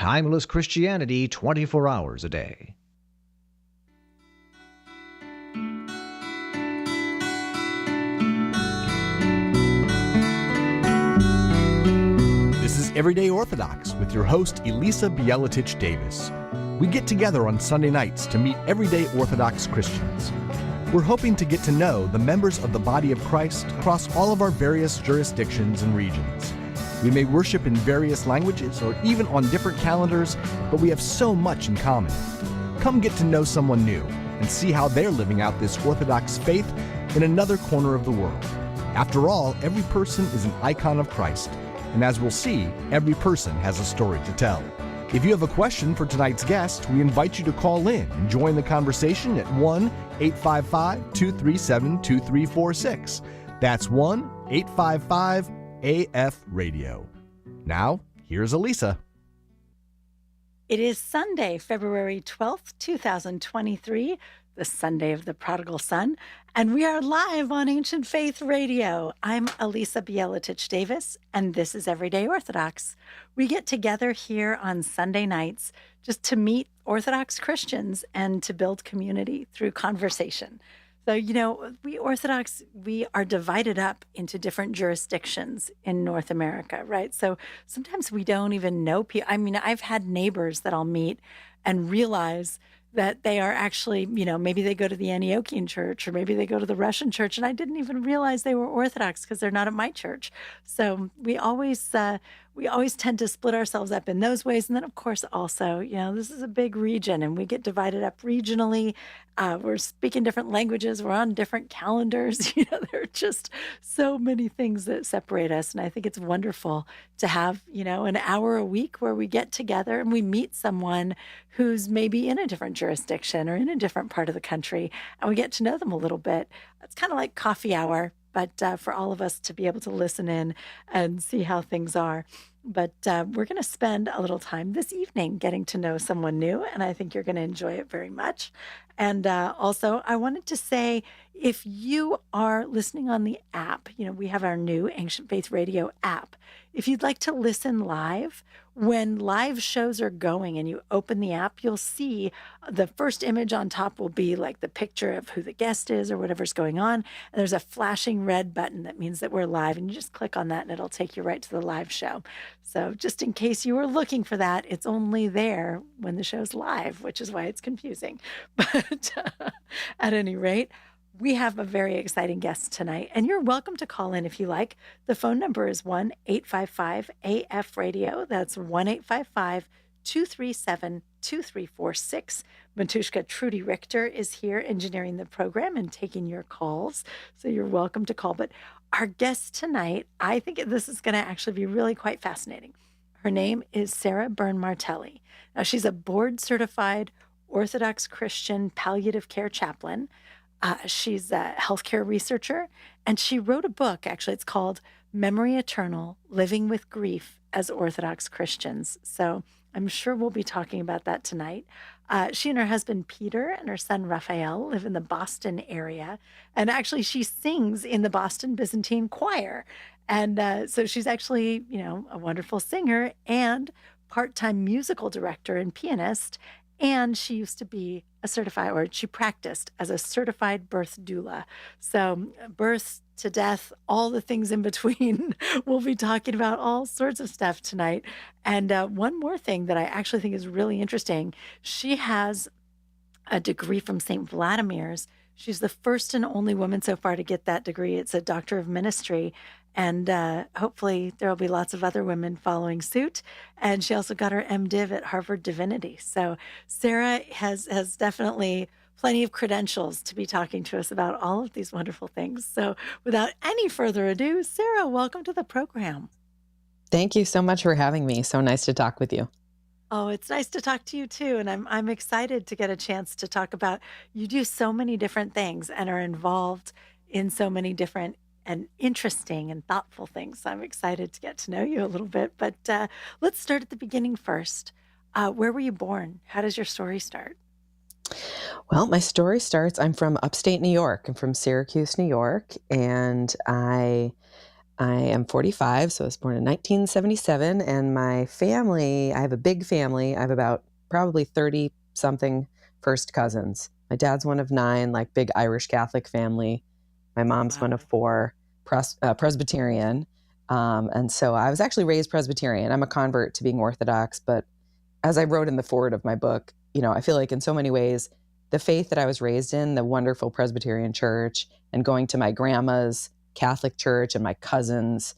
timeless Christianity 24 hours a day. This is Everyday Orthodox with your host, Elisa Bielatich-Davis. We get together on Sunday nights to meet everyday Orthodox Christians. We're hoping to get to know the members of the body of Christ across all of our various jurisdictions and regions. We may worship in various languages or even on different calendars, but we have so much in common. Come get to know someone new and see how they're living out this Orthodox faith in another corner of the world. After all, every person is an icon of Christ, and as we'll see, every person has a story to tell. If you have a question for tonight's guest, we invite you to call in and join the conversation at 1-855-237-2346. That's 1-855-AF-RADIO. Now, here's Elisa. It is Sunday, February 12th, 2023, the Sunday of the Prodigal Son, and we are live on Ancient Faith Radio. I'm Elisa Bielatich-Davis, and this is Everyday Orthodox. We get together here on Sunday nights just to meet Orthodox Christians and to build community through conversation. So, we Orthodox, we are divided up into different jurisdictions in North America, right? So sometimes we don't even know people. I mean, I've had neighbors that I'll meet and realize that they are actually, maybe they go to the Antiochian church or maybe they go to the Russian church, and I didn't even realize they were Orthodox because they're not at my church. So we always tend to split ourselves up in those ways. And then, of course, also, this is a big region and we get divided up regionally. We're speaking different languages. We're on different calendars. There are just so many things that separate us. And I think it's wonderful to have, an hour a week where we get together and we meet someone who's maybe in a different jurisdiction or in a different part of the country, and we get to know them a little bit. It's kind of like coffee hour, but for all of us to be able to listen in and see how things are. But we're going to spend a little time this evening getting to know someone new, and I think you're going to enjoy it very much. And also, I wanted to say, if you are listening on the app, we have our new Ancient Faith Radio app. If you'd like to listen live, when live shows are going and you open the app, you'll see the first image on top will be like the picture of who the guest is or whatever's going on. And there's a flashing red button that means that we're live, and you just click on that and it'll take you right to the live show. So just in case you were looking for that, it's only there when the show's live, which is why it's confusing. But at any rate, we have a very exciting guest tonight, and you're welcome to call in if you like. The phone number is 1-855-AF-RADIO. That's 1-855-237-2346. Matushka Trudy Richter is here engineering the program and taking your calls, so you're welcome to call. But our guest tonight, I think this is going to actually be really quite fascinating. Her name is Sarah Byrne-Martelli. Now, she's a board-certified Orthodox Christian palliative care chaplain. She's a healthcare researcher, and she wrote a book, actually. It's called Memory Eternal, Living with Grief as Orthodox Christians. So I'm sure we'll be talking about that tonight. She and her husband, Peter, and her son, Rafael, live in the Boston area. And actually, she sings in the Boston Byzantine Choir. And so she's actually, a wonderful singer and part-time musical director and pianist. And she used to be she practiced as a certified birth doula. So birth to death, all the things in between. We'll be talking about all sorts of stuff tonight. And one more thing that I actually think is really interesting, she has a degree from St. Vladimir's. She's the first and only woman so far to get that degree. It's a Doctor of Ministry. And hopefully there will be lots of other women following suit. And she also got her MDiv at Harvard Divinity. So Sarah has definitely plenty of credentials to be talking to us about all of these wonderful things. So without any further ado, Sarah, welcome to the program. Thank you so much for having me. So nice to talk with you. Oh, it's nice to talk to you too. And I'm excited to get a chance to talk about, you do so many different things and are involved in so many different and interesting and thoughtful things. So I'm excited to get to know you a little bit. But let's start at the beginning first. Where were you born? How does your story start? Well, my story starts, I'm from upstate New York. I'm from Syracuse, New York, and I I am 45, so I was born in 1977, and my family, I have a big family. I have about probably 30-something first cousins. My dad's one of 9, like big Irish Catholic family. My mom's one of 4, Presbyterian. And so I was actually raised Presbyterian. I'm a convert to being Orthodox, but as I wrote in the foreword of my book, I feel like in so many ways, the faith that I was raised in, the wonderful Presbyterian church, and going to my grandma's Catholic church and my cousins,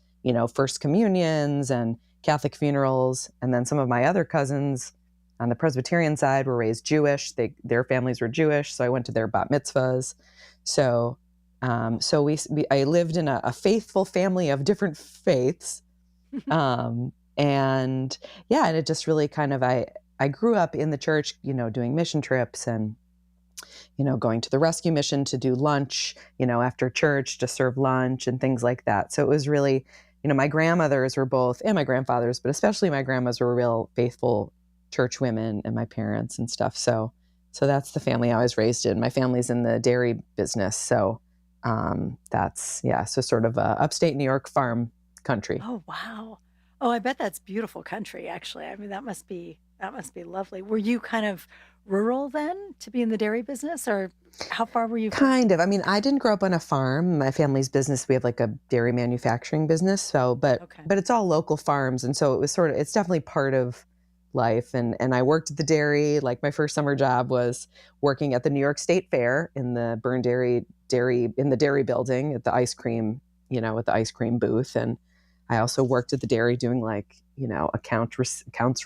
first communions and Catholic funerals. And then some of my other cousins on the Presbyterian side were raised Jewish. Their families were Jewish. So I went to their bat mitzvahs. So I lived in a faithful family of different faiths. And it just really kind of, I grew up in the church, doing mission trips and, going to the rescue mission to do lunch, after church to serve lunch and things like that. So it was really, my grandmothers were both, and my grandfathers, but especially my grandmas were real faithful church women, and my parents and stuff. So that's the family I was raised in. My family's in the dairy business. So that's, so sort of a upstate New York farm country. Oh, wow. Oh, I bet that's beautiful country, actually. I mean, that must be lovely. Were you kind of rural then to be in the dairy business, or how far were you? Kind of. I mean, I didn't grow up on a farm. My family's business, we have like a dairy manufacturing business. So, but it's all local farms. And so it was it's definitely part of life. And I worked at the dairy. Like my first summer job was working at the New York State Fair in the Byrne Dairy in the dairy building at the ice cream, at the ice cream booth. And I also worked at the dairy doing like, accounts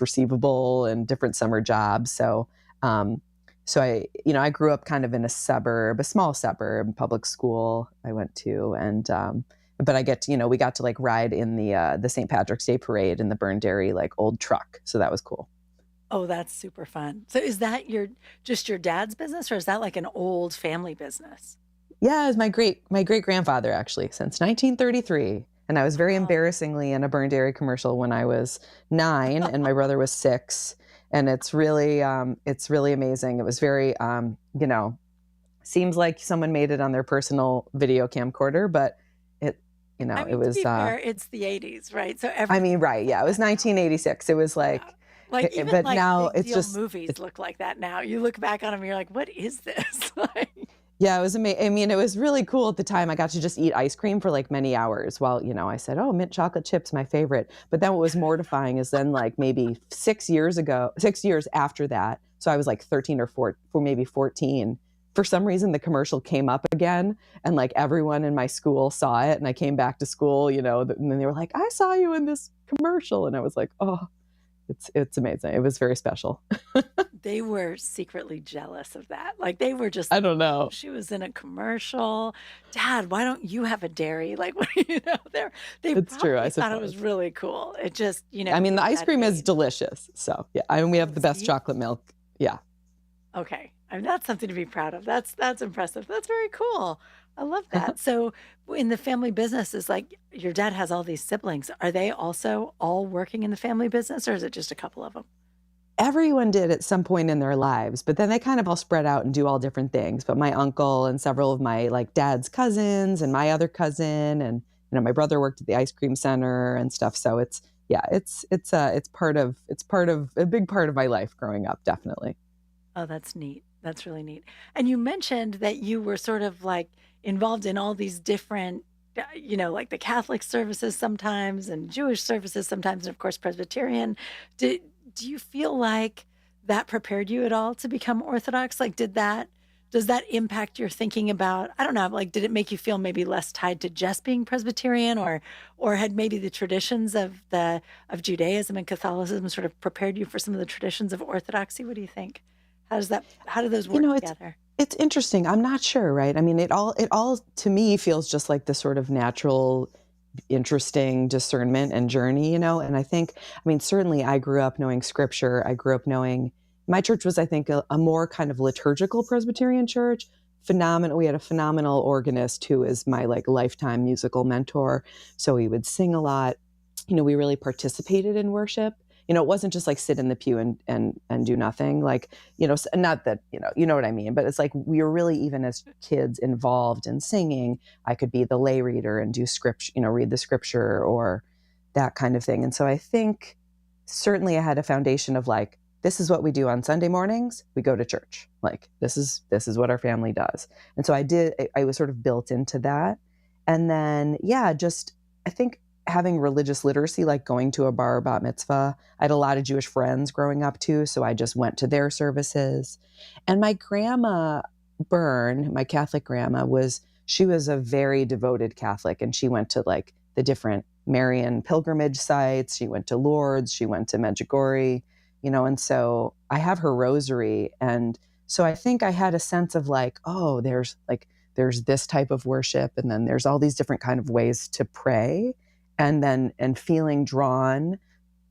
receivable and different summer jobs. So I grew up kind of in a small suburb, public school I went to. And, but we got to like ride in the St. Patrick's Day parade in the Byrne Dairy, like old truck. So that was cool. Oh, that's super fun. So is that just your dad's business, or is that like an old family business? Yeah, it was my great grandfather actually since 1933. And I was very embarrassingly in a Byrne Dairy commercial when I was 9 and my brother was 6. And it's really amazing. It was very, seems like someone made it on their personal video camcorder, but it was. To be fair, it's the 80s, right? So right. Yeah, it was 1986. It was like, even but like now big it's deal just movies look like that now. You look back on them, and you're like, what is this? Yeah, it was amazing. I mean, it was really cool at the time. I got to just eat ice cream for like many hours while, I said, oh, mint chocolate chips, my favorite. But then what was mortifying is then like maybe 6 years after that. So I was like 13 or maybe 14. For some reason, the commercial came up again and like everyone in my school saw it. And I came back to school, and then they were like, I saw you in this commercial. And I was like, oh, it's amazing. It was very special. They were secretly jealous of that. Like they were just, I don't know. She was in a commercial. Dad, why don't you have a dairy? Like, they it's true. I thought it was really cool. It just, I mean, the ice cream is delicious. So yeah, I mean, we have the best chocolate milk. Yeah. Okay. I mean, that's something to be proud of. That's impressive. That's very cool. I love that. So in the family business, is like your dad has all these siblings. Are they also all working in the family business, or is it just a couple of them? Everyone did at some point in their lives, but then they kind of all spread out and do all different things. But my uncle and several of my like dad's cousins and my other cousin and my brother worked at the ice cream center and stuff. So it's part of a big part of my life growing up, definitely. Oh, that's neat. That's really neat. And you mentioned that you were sort of like involved in all these different, like the Catholic services sometimes and Jewish services sometimes, and of course, Presbyterian. Do you feel like that prepared you at all to become Orthodox? Like, does that impact your thinking about, I don't know, like, did it make you feel maybe less tied to just being Presbyterian, or had maybe the traditions of Judaism and Catholicism sort of prepared you for some of the traditions of Orthodoxy? What do you think? How do those work together? It's interesting. I'm not sure, right? I mean, it all to me feels just like the sort of natural, interesting discernment and journey, and I think, certainly I grew up knowing scripture. I grew up knowing my church was, I think, a more kind of liturgical Presbyterian church. Phenomenal. We had a phenomenal organist who is my like lifetime musical mentor. So we would sing a lot. We really participated in worship. it wasn't just like sit in the pew and do nothing. Like, not that, you know what I mean, but it's like we were really, even as kids, involved in singing. I could be the lay reader and do scripture, read the scripture or that kind of thing. And so I think certainly I had a foundation of like, this is what we do on Sunday mornings. We go to church. Like, this is what our family does. And so I was sort of built into that. And then, I think having religious literacy, like going to a bar or bat mitzvah. I had a lot of Jewish friends growing up too. So I just went to their services. And my grandma Byrne, my Catholic grandma, she was a very devoted Catholic. And she went to like the different Marian pilgrimage sites. She went to Lourdes. She went to Medjugorje. And so I have her rosary. And so I think I had a sense of like, oh, there's this type of worship. And then there's all these different kind of ways to pray. And feeling drawn,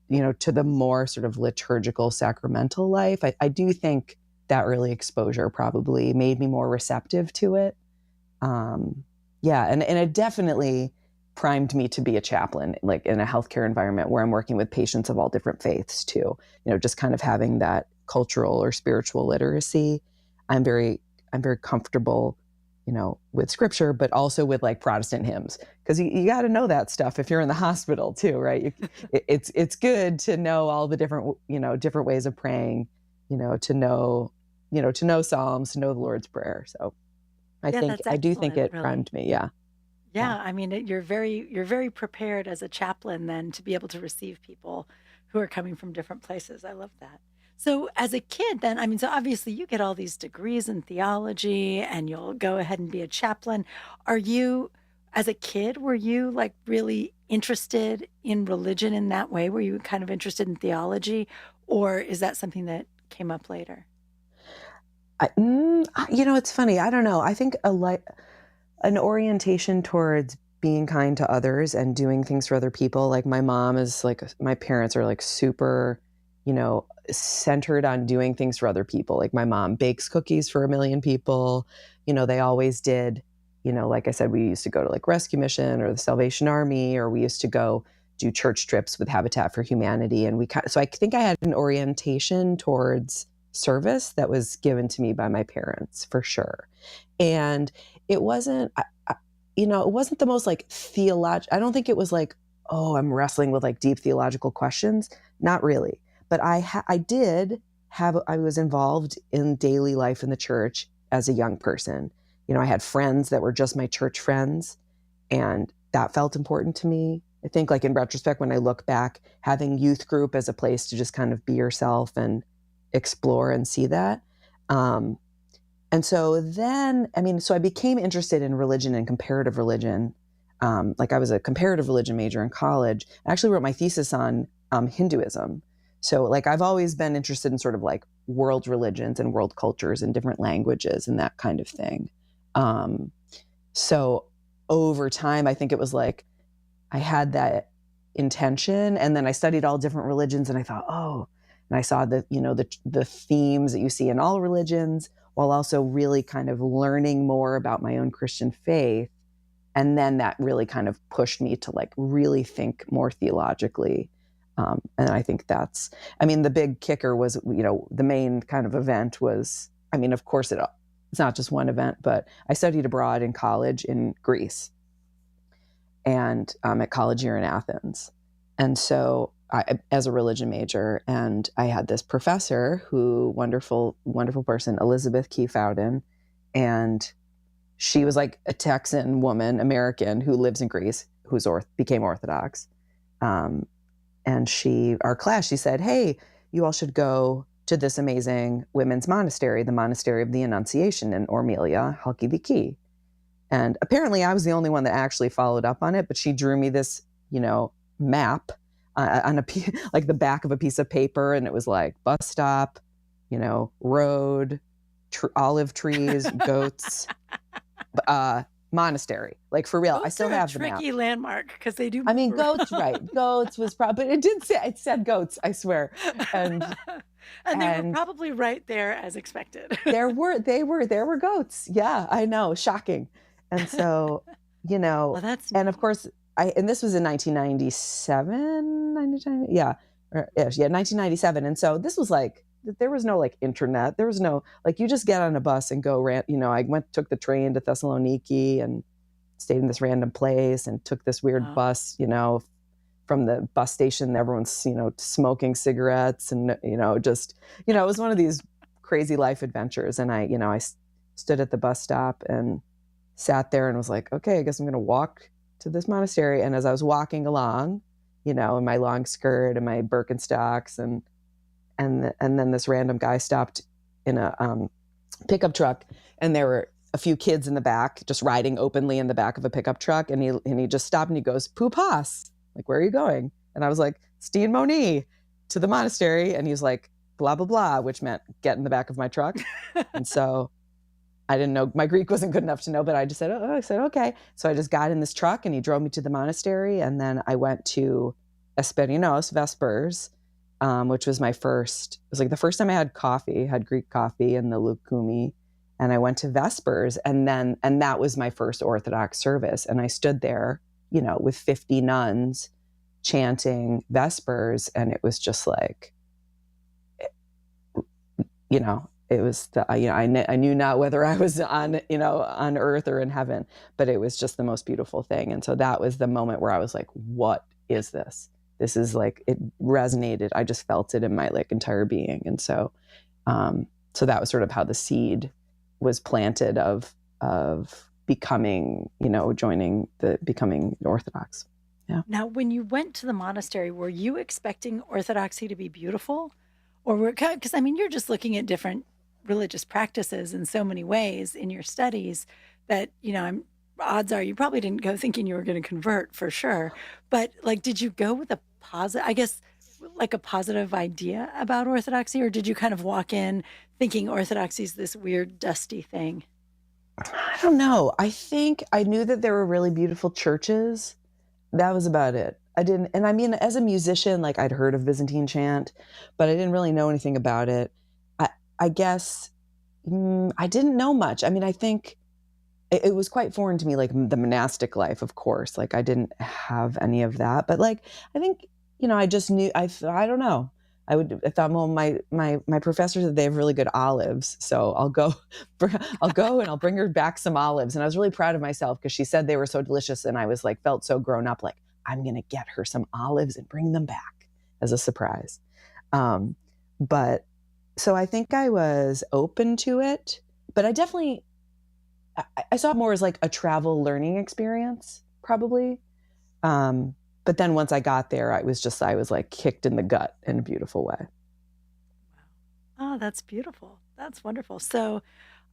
to the more sort of liturgical sacramental life. I do think that early exposure probably made me more receptive to it. And it definitely primed me to be a chaplain, like in a healthcare environment where I'm working with patients of all different faiths too. Just kind of having that cultural or spiritual literacy. I'm very comfortable, with scripture, but also with like Protestant hymns, because you got to know that stuff if you're in the hospital too, right? It's good to know all the different, different ways of praying, to know Psalms, to know the Lord's Prayer. So I do think it primed me. Yeah. Yeah, I mean, you're very prepared as a chaplain then to be able to receive people who are coming from different places. I love that. So as a kid then, I mean, so obviously you get all these degrees in theology and you'll go ahead and be a chaplain. As a kid, were you like really interested in religion in that way? Were you kind of interested in theology, or is that something that came up later? It's funny. I don't know. I think an orientation towards being kind to others and doing things for other people. Like my parents are like super, centered on doing things for other people. Like my mom bakes cookies for 1 million people. They always did, like I said, we used to go to like Rescue Mission or the Salvation Army, or we used to go do church trips with Habitat for Humanity. And so I think I had an orientation towards service that was given to me by my parents for sure. And it wasn't, it wasn't the most like I don't think it was like, oh, I'm wrestling with like deep theological questions. Not really. But I was involved in daily life in the church as a young person. I had friends that were just my church friends, and that felt important to me. I think like in retrospect, when I look back, having youth group as a place to just kind of be yourself and explore and see that. And so then, so I became interested in religion and comparative religion. Like I was a comparative religion major in college. I actually wrote my thesis on Hinduism. So like I've always been interested in sort of like world religions and world cultures and different languages and that kind of thing. So over time, I think it was like I had that intention, and then I studied all different religions, and I thought, oh, and I saw the themes that you see in all religions, while also really kind of learning more about my own Christian faith. And then that really kind of pushed me to like really think more theologically. And I think the big kicker was, the main kind of event was, of course it's not just one event, but I studied abroad in college in Greece and at college here in Athens. And so as a religion major, and I had this professor wonderful person, Elizabeth Keefowden, and she was like a Texan woman, American, who lives in Greece, who's became Orthodox. And our class, she said, hey, you all should go to this amazing women's monastery, the Monastery of the Annunciation in Ormelia, Halkidiki. And apparently I was the only one that actually followed up on it, but she drew me this, map on like the back of a piece of paper. And it was like bus stop, road, olive trees, goats, monastery, like for real. Goats I still have the map. Tricky landmark because they do. Goats, right? Goats was probably, but it said goats, I swear. And they were probably right there as expected. there were goats. Yeah, I know, shocking. And so, well, that's and of course, and this was in 1997, 1990, yeah. or ish. Yeah, 1997. And so this was like, there was no like internet. There was no, like, you just get on a bus and go, I took the train to Thessaloniki and stayed in this random place and took this weird bus, from the bus station. Everyone's, smoking cigarettes and, it was one of these crazy life adventures. And I stood at the bus stop and sat there and was like, okay, I guess I'm going to walk to this monastery. And as I was walking along, in my long skirt and my Birkenstocks, and then this random guy stopped in a pickup truck, and there were a few kids in the back just riding openly in the back of a pickup truck. And he just stopped and he goes, "Pupas, like, where are you going?" And I was like, "Stine Moni, to the monastery." And he was like, "Blah, blah, blah," which meant get in the back of my truck. And so I didn't know, my Greek wasn't good enough to know, but I just said, okay. So I just got in this truck and he drove me to the monastery. And then I went to Esperinos, Vespers, which was it was like the first time I had Greek coffee in the Lukumi. And I went to Vespers, and that was my first Orthodox service. And I stood there, with 50 nuns chanting Vespers. And it was just like, it was I knew not whether I was on earth or in heaven, but it was just the most beautiful thing. And so that was the moment where I was like, what is this? This is like, it resonated. I just felt it in my like entire being. And so, so that was sort of how the seed was planted of becoming, becoming Orthodox. Yeah. Now, when you went to the monastery, were you expecting Orthodoxy to be beautiful? Or because you're just looking at different religious practices in so many ways in your studies that, odds are you probably didn't go thinking you were going to convert for sure. But like, did you go with a positive idea about Orthodoxy, or did you kind of walk in thinking Orthodoxy is this weird, dusty thing? I don't know. I think I knew that there were really beautiful churches. That was about it. I didn't, and as a musician, like, I'd heard of Byzantine chant, but I didn't really know anything about it. I guess I didn't know much. I think it was quite foreign to me, like the monastic life, of course. Like, I didn't have any of that, but like, I think, I just knew, I don't know. I thought, well, my professor said they have really good olives, so I'll go and I'll bring her back some olives. And I was really proud of myself because she said they were so delicious, and I was like, felt so grown up, like, I'm going to get her some olives and bring them back as a surprise. But so I think I was open to it, but I saw it more as like a travel learning experience, probably. But then once I got there, I was like kicked in the gut in a beautiful way. Oh, that's beautiful. That's wonderful. So,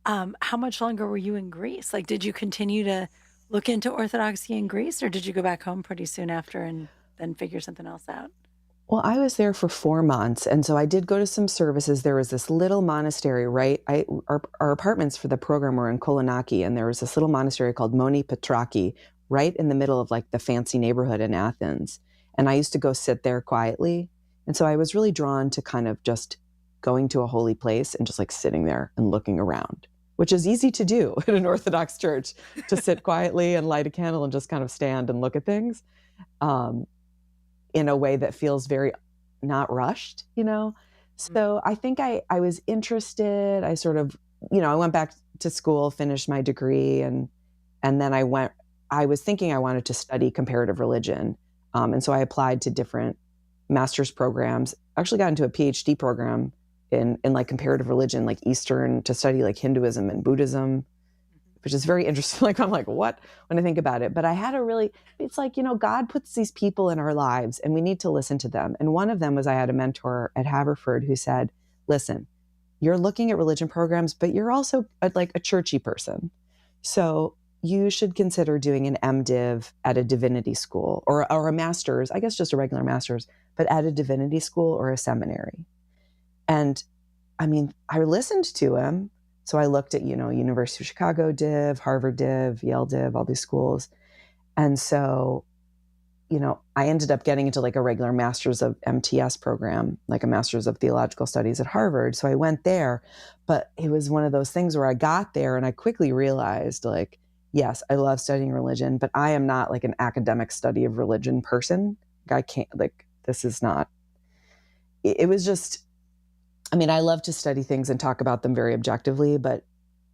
how much longer were you in Greece? Like, did you continue to look into Orthodoxy in Greece, or did you go back home pretty soon after and then figure something else out? Well, I was there for 4 months. And so I did go to some services. There was this little monastery, right? Our apartments for the program were in Kolonaki, and there was this little monastery called Moni Petraki, right in the middle of like the fancy neighborhood in Athens. And I used to go sit there quietly. And so I was really drawn to kind of just going to a holy place and just like sitting there and looking around, which is easy to do in an Orthodox church, to sit quietly and light a candle and just kind of stand and look at things in a way that feels very not rushed, So I think I was interested. I sort of, I went back to school, finished my degree, and then I was thinking I wanted to study comparative religion. And so I applied to different master's programs, actually got into a PhD program in like comparative religion, like Eastern, to study like Hinduism and Buddhism, which is very interesting. Like, I'm like, what? When I think about it. But I had it's like, God puts these people in our lives and we need to listen to them. And one of them was, I had a mentor at Haverford who said, listen, you're looking at religion programs, but you're also like a churchy person. So you should consider doing an MDiv at a divinity school or a master's, I guess just a regular master's, but at a divinity school or a seminary. And I listened to him. So I looked at, University of Chicago div, Harvard div, Yale div, all these schools. And so, I ended up getting into like a regular master's of MTS program, like a master's of theological studies at Harvard. So I went there, but it was one of those things where I got there and I quickly realized, like, yes, I love studying religion, but I am not like an academic study of religion person. I can't, like, this is not. it was just, I mean, I love to study things and talk about them very objectively, but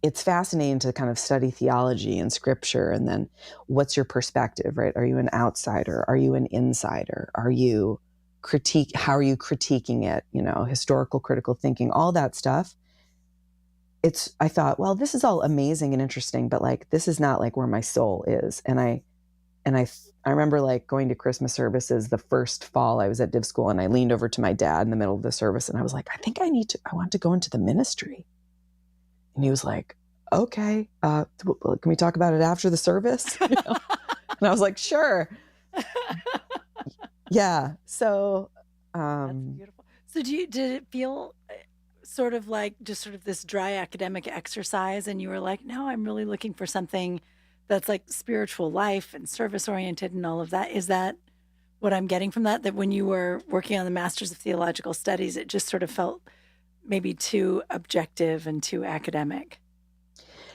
it's fascinating to kind of study theology and scripture. And then what's your perspective, right? Are you an outsider? Are you an insider? How are you critiquing it? Historical critical thinking, all that stuff. I thought, well, this is all amazing and interesting, but like, this is not like where my soul is. And I remember like going to Christmas services the first fall I was at div school, and I leaned over to my dad in the middle of the service and I was like, I want to go into the ministry. And he was like, okay, can we talk about it after the service? And I was like, sure. Yeah. So, That's beautiful. So did it feel sort of like just sort of this dry academic exercise, and you were like, no, I'm really looking for something that's like spiritual life and service oriented and all of that? Is that what I'm getting from that when you were working on the Masters of Theological Studies, it just sort of felt maybe too objective and too academic?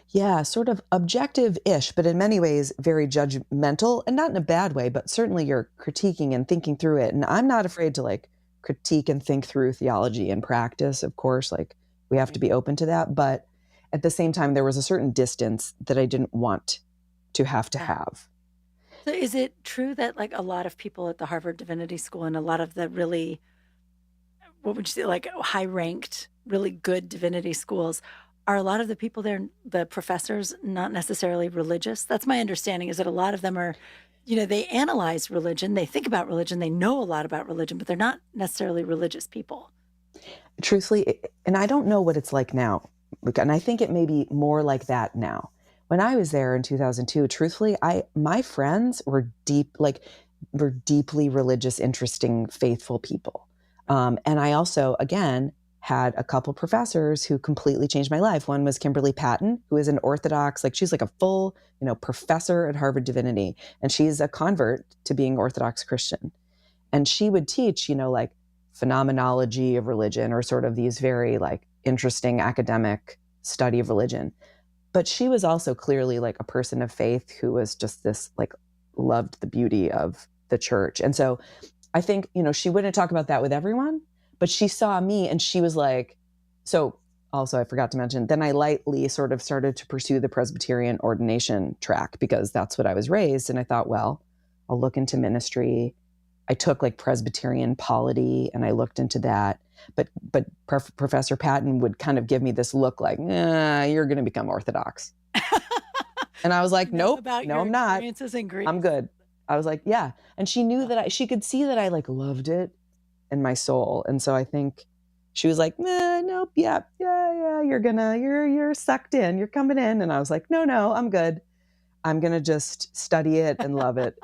Yeah, sort of objective-ish, but in many ways very judgmental, and not in a bad way, but certainly you're critiquing and thinking through it. And I'm not afraid to like critique and think through theology and practice. Of course, like we have to be open to that. But at the same time, there was a certain distance that I didn't want to have. So is it true that like a lot of people at the Harvard Divinity School and a lot of the really, what would you say, like high ranked, really good divinity schools, are a lot of the people there, the professors, not necessarily religious? That's my understanding, is that a lot of them are, they analyze religion, they think about religion, they know a lot about religion, but they're not necessarily religious people. Truthfully, and I don't know what it's like now, and I think it may be more like that now. When I was there in 2002, truthfully, my friends were deeply religious, interesting, faithful people. And I also, again, had a couple professors who completely changed my life. One was Kimberly Patton, who is an Orthodox, she's like a full, professor at Harvard Divinity, and she's a convert to being Orthodox Christian. And she would teach, like phenomenology of religion, or sort of these very like interesting academic study of religion. But she was also clearly like a person of faith who was just this, like, loved the beauty of the church. And so I think, she wouldn't talk about that with everyone, but she saw me and she was like, so also I forgot to mention, then I lightly sort of started to pursue the Presbyterian ordination track because that's what I was raised. And I thought, well, I'll look into ministry. I took like Presbyterian polity and I looked into that. But Professor Patton would kind of give me this look like, you're going to become Orthodox. And I was like, nope, no, I'm not. I'm good. I was like, yeah. And she knew that she could see that I like loved it in my soul. And so I think she was like, nope, yeah, you're sucked in, you're coming in. And I was like, no, I'm good. I'm going to just study it and love it,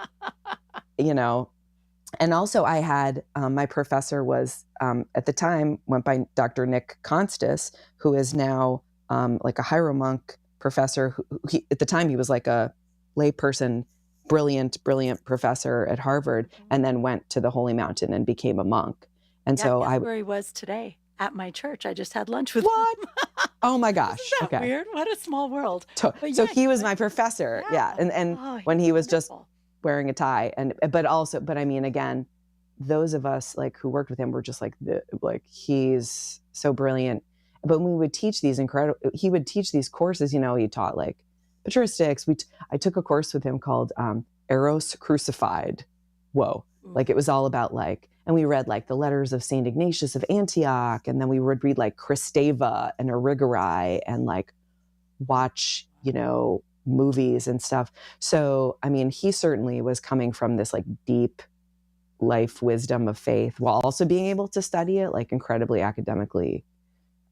And also I had, my professor was, at the time, went by Dr. Nick Constas, who is now like a hieromonk professor. At the time, he was like a layperson, brilliant professor at Harvard, and then went to the Holy Mountain and became a monk. And so where he was today at my church. I just had lunch with him. Oh my gosh. Isn't that weird? What a small world. So he was my professor. Yeah. And when he was just wearing a tie, but I mean, again, those of us like who worked with him were just like he's so brilliant. But when we would teach he would teach these courses, he taught like patristics. I took a course with him called Eros Crucified. Whoa. Like it was all about and we read like the letters of St. Ignatius of Antioch. And then we would read like Christeva and Erigeri and like watch, movies and stuff. So, I mean, he certainly was coming from this like deep life wisdom of faith while also being able to study it like incredibly academically.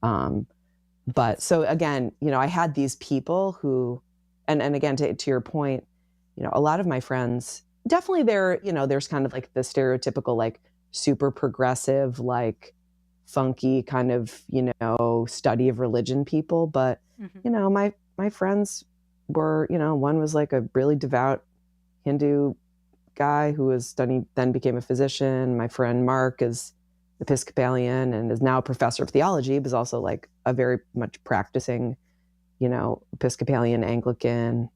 But so again, I had these people who, and again, to your point, a lot of my friends, definitely there's kind of like the stereotypical, like super progressive, like funky kind of, study of religion people. But, my friends were, one was like a really devout Hindu guy who was then became a physician. My friend Mark is Episcopalian and is now a professor of theology, but is also like a very much practicing, Episcopalian Anglican.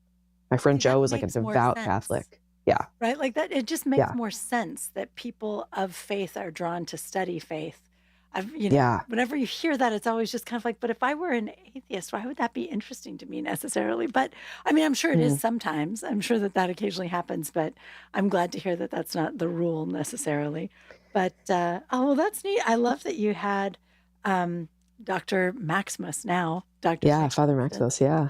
My friend Joe was like a devout Catholic. Yeah. Right. Like that. It just makes more sense that people of faith are drawn to study faith Whenever you hear that, it's always just kind of like, but if I were an atheist, why would that be interesting to me necessarily? But I mean, I'm sure it is sometimes. I'm sure that occasionally happens, but I'm glad to hear that that's not the rule necessarily. But, well, that's neat. I love that you had Dr. Maximus now. Father Maximus, Yeah.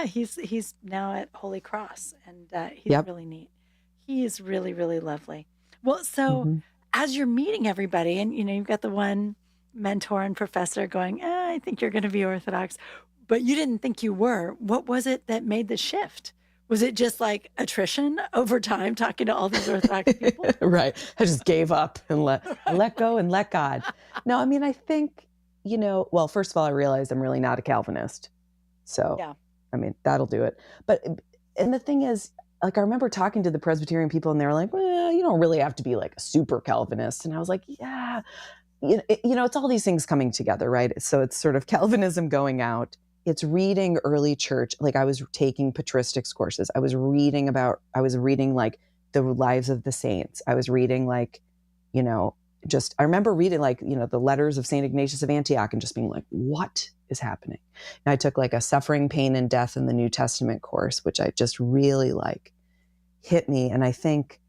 He's now at Holy Cross, and he's really neat. He is really, really lovely. Well, so as you're meeting everybody, and you've got the one mentor and professor going, I think you're going to be Orthodox, but you didn't think you were. What was it that made the shift? Was it just like attrition over time, talking to all these Orthodox people? Right. I just gave up and let go and let God. No, I mean, I think, well, first of all, I realized I'm really not a Calvinist. So, I mean, that'll do it. And the thing is, like, I remember talking to the Presbyterian people, and they were like, well, you don't really have to be like a super Calvinist. And I was like, yeah, it's all these things coming together, right? So it's sort of Calvinism going out. It's reading early church. Like, I was taking patristics courses. I was reading like the lives of the saints. I was reading like, I remember reading like, the letters of St. Ignatius of Antioch and just being like, what is happening? And I took like a Suffering, Pain, and Death in the New Testament course, which I just really like hit me. And I think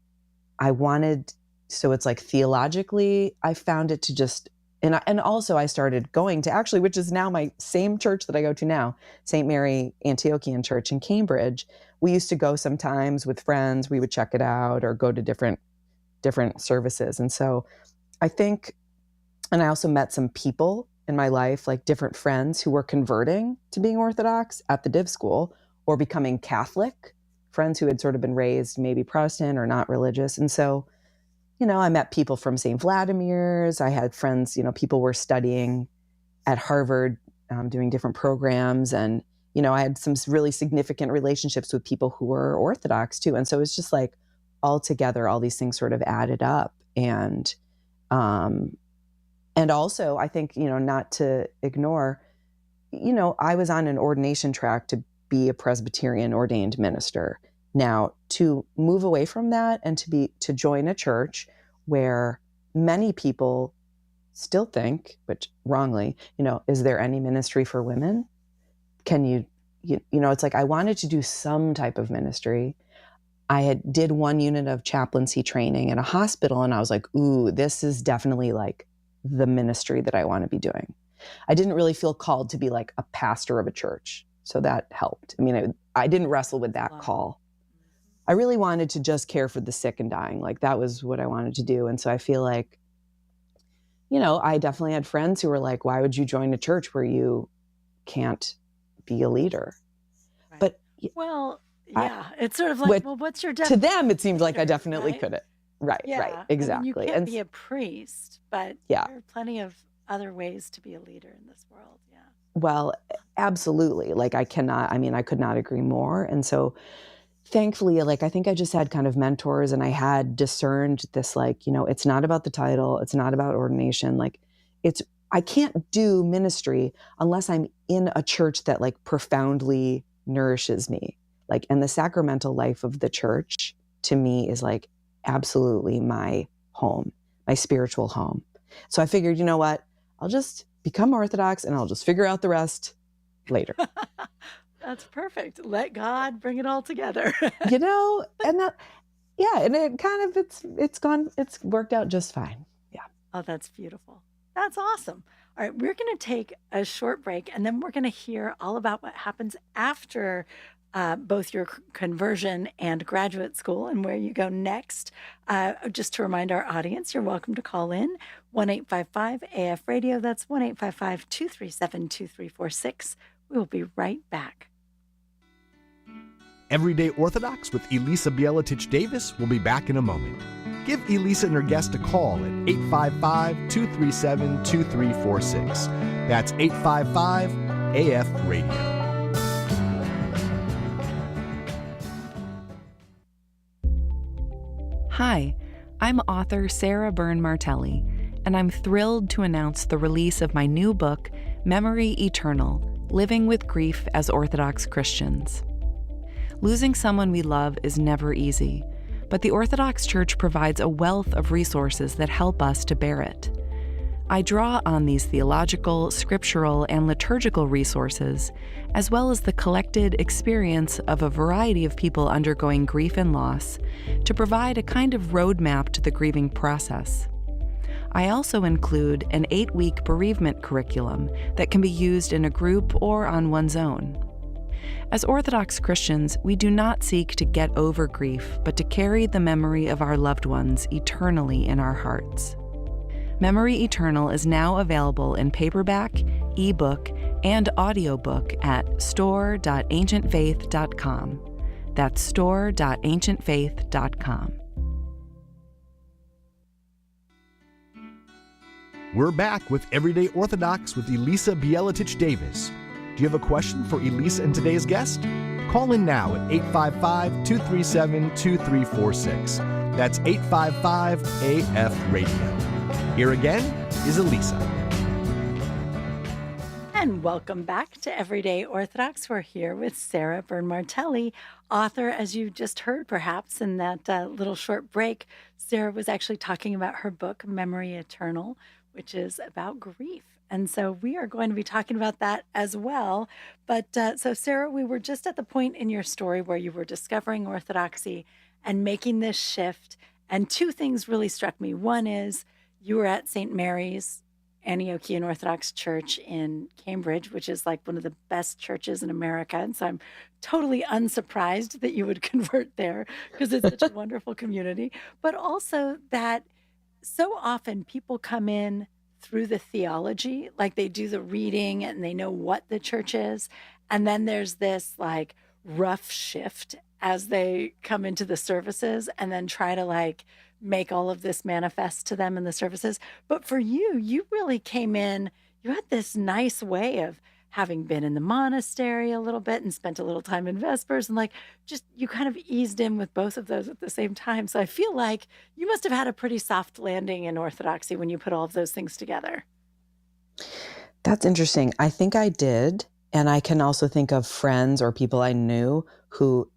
so it's like theologically, I found it to just, and also I started going to actually, which is now my same church that I go to now, St. Mary Antiochian Church in Cambridge. We used to go sometimes with friends. We would check it out or go to different services. And so I think, and I also met some people in my life, like different friends who were converting to being Orthodox at the div school or becoming Catholic, friends who had sort of been raised maybe Protestant or not religious. And so, I met people from St. Vladimir's. I had friends, people were studying at Harvard, doing different programs. And, I had some really significant relationships with people who were Orthodox too. And so it's just like all together, all these things sort of added up. And also I think, not to ignore, I was on an ordination track to be a Presbyterian ordained minister. Now, to move away from that and to join a church where many people still think, which wrongly, is there any ministry for women? Can you it's like I wanted to do some type of ministry. I did 1 unit of chaplaincy training in a hospital, and I was like, ooh, this is definitely like the ministry that I want to be doing. I didn't really feel called to be like a pastor of a church. So that helped. I mean, I didn't wrestle with that call. I really wanted to just care for the sick and dying. Like that was what I wanted to do. And so I feel like, I definitely had friends who were like, why would you join a church where you can't be a leader? Right. But it's sort of like, what's your definition? To them, it seemed like I definitely couldn't. Right, yeah. right, exactly. I mean, you can't be a priest, but there are plenty of other ways to be a leader in this world. Yeah. Well, absolutely. Like I could not agree more. And so thankfully, like, I think I just had kind of mentors, and I had discerned this, like, it's not about the title. It's not about ordination. Like I can't do ministry unless I'm in a church that like profoundly nourishes me. Like, and the sacramental life of the church to me is like absolutely my home, my spiritual home. So I figured, you know what, I'll just become Orthodox and I'll just figure out the rest later. That's perfect. Let God bring it all together. And that, and it kind of, it's worked out just fine. Yeah. Oh, that's beautiful. That's awesome. All right. We're going to take a short break, and then we're going to hear all about what happens after both your conversion and graduate school and where you go next. Just to remind our audience, you're welcome to call in 1-855-AF-RADIO. That's 1-855-237-2346. We will be right back. Everyday Orthodox with Elisa Bielatich-Davis will be back in a moment. Give Elisa and her guest a call at 855-237-2346. That's 855-AF-RADIO. Hi, I'm author Sarah Byrne-Martelli, and I'm thrilled to announce the release of my new book, Memory Eternal: Living with Grief as Orthodox Christians. Losing someone we love is never easy, but the Orthodox Church provides a wealth of resources that help us to bear it. I draw on these theological, scriptural, and liturgical resources, as well as the collected experience of a variety of people undergoing grief and loss, to provide a kind of roadmap to the grieving process. I also include an 8-week bereavement curriculum that can be used in a group or on one's own. As Orthodox Christians, we do not seek to get over grief, but to carry the memory of our loved ones eternally in our hearts. Memory Eternal is now available in paperback, ebook, and audiobook at store.ancientfaith.com. That's store.ancientfaith.com. We're back with Everyday Orthodox with Elisa Bielatich Davis. Do you have a question for Elisa and today's guest? Call in now at 855-237-2346. That's 855-AF-RADIO. Here again is Elisa. And welcome back to Everyday Orthodox. We're here with Sarah Byrne-Martelli, author, as you just heard perhaps in that little short break. Sarah was actually talking about her book, Memory Eternal, which is about grief. And so we are going to be talking about that as well. But so Sarah, we were just at the point in your story where you were discovering Orthodoxy and making this shift. And two things really struck me. One is you were at St. Mary's Antiochian Orthodox Church in Cambridge, which is like one of the best churches in America. And so I'm totally unsurprised that you would convert there because it's such a wonderful community. But also that so often people come in through the theology, like they do the reading and they know what the church is. And then there's this like rough shift as they come into the services and then try to like make all of this manifest to them in the services. But for you, you really came in, you had this nice way of having been in the monastery a little bit and spent a little time in Vespers and like just you kind of eased in with both of those at the same time. So I feel like you must have had a pretty soft landing in Orthodoxy when you put all of those things together. That's interesting. I think I did. And I can also think of friends or people I knew who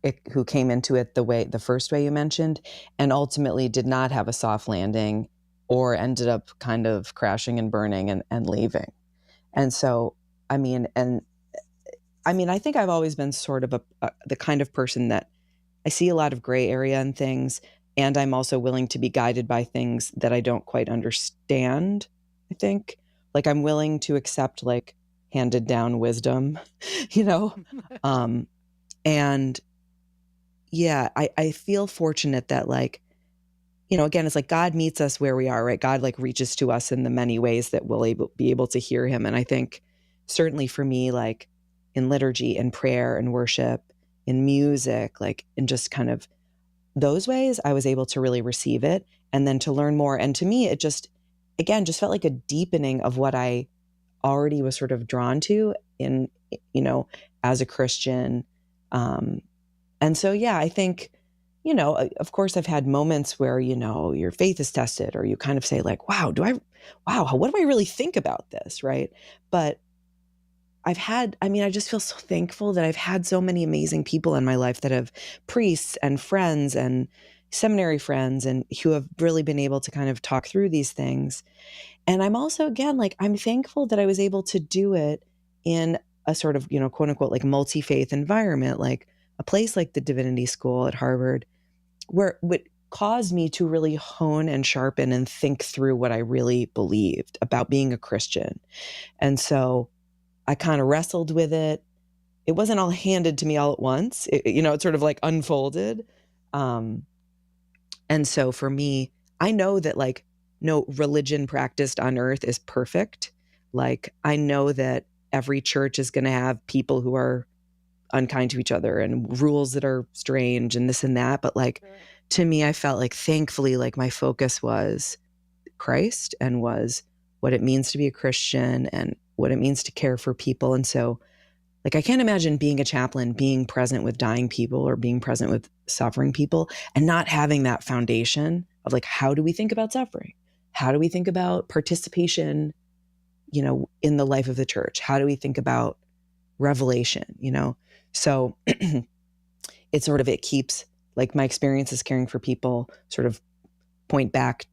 came into it the first way you mentioned, and ultimately did not have a soft landing or ended up kind of crashing and burning and leaving. And so, I think I've always been sort of the kind of person that I see a lot of gray area in things, and I'm also willing to be guided by things that I don't quite understand, I think. Like I'm willing to accept like handed down wisdom, and yeah, I feel fortunate that like, again, it's like God meets us where we are, right? God like reaches to us in the many ways that we'll be able to hear him. And I think certainly for me, like in liturgy and prayer and worship, in music, like in just kind of those ways, I was able to really receive it and then to learn more. And to me, it just felt like a deepening of what I already was sort of drawn to in, as a Christian. And so, yeah, I think, of course I've had moments where, your faith is tested or you kind of say like, what do I really think about this? Right. But I just feel so thankful that I've had so many amazing people in my life that have priests and friends and seminary friends and who have really been able to kind of talk through these things. And I'm also, again, like, I'm thankful that I was able to do it in a sort of, quote unquote, like multi-faith environment, like a place like the Divinity School at Harvard, where it caused me to really hone and sharpen and think through what I really believed about being a Christian. And so I kind of wrestled with it. It wasn't all handed to me all at once. It sort of like unfolded. And so for me, I know that like, no religion practiced on earth is perfect. Like, I know that every church is going to have people who are unkind to each other and rules that are strange and this and that. But like, to me, I felt like thankfully, like my focus was Christ and was what it means to be a Christian and what it means to care for people. And so like, I can't imagine being a chaplain, being present with dying people or being present with suffering people and not having that foundation of like, how do we think about suffering? How do we think about participation, in the life of the church? How do we think about revelation, So it keeps like my experiences caring for people sort of point back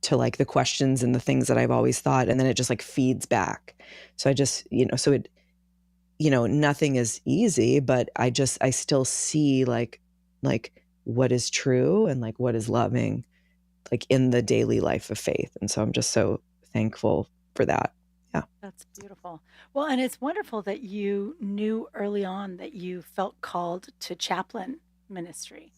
to like the questions and the things that I've always thought. And then it just like feeds back. So I just, so it, nothing is easy, but I still see like what is true and like what is loving, like in the daily life of faith. And so I'm just so thankful for that. Yeah. That's beautiful. Well, and it's wonderful that you knew early on that you felt called to chaplain ministry.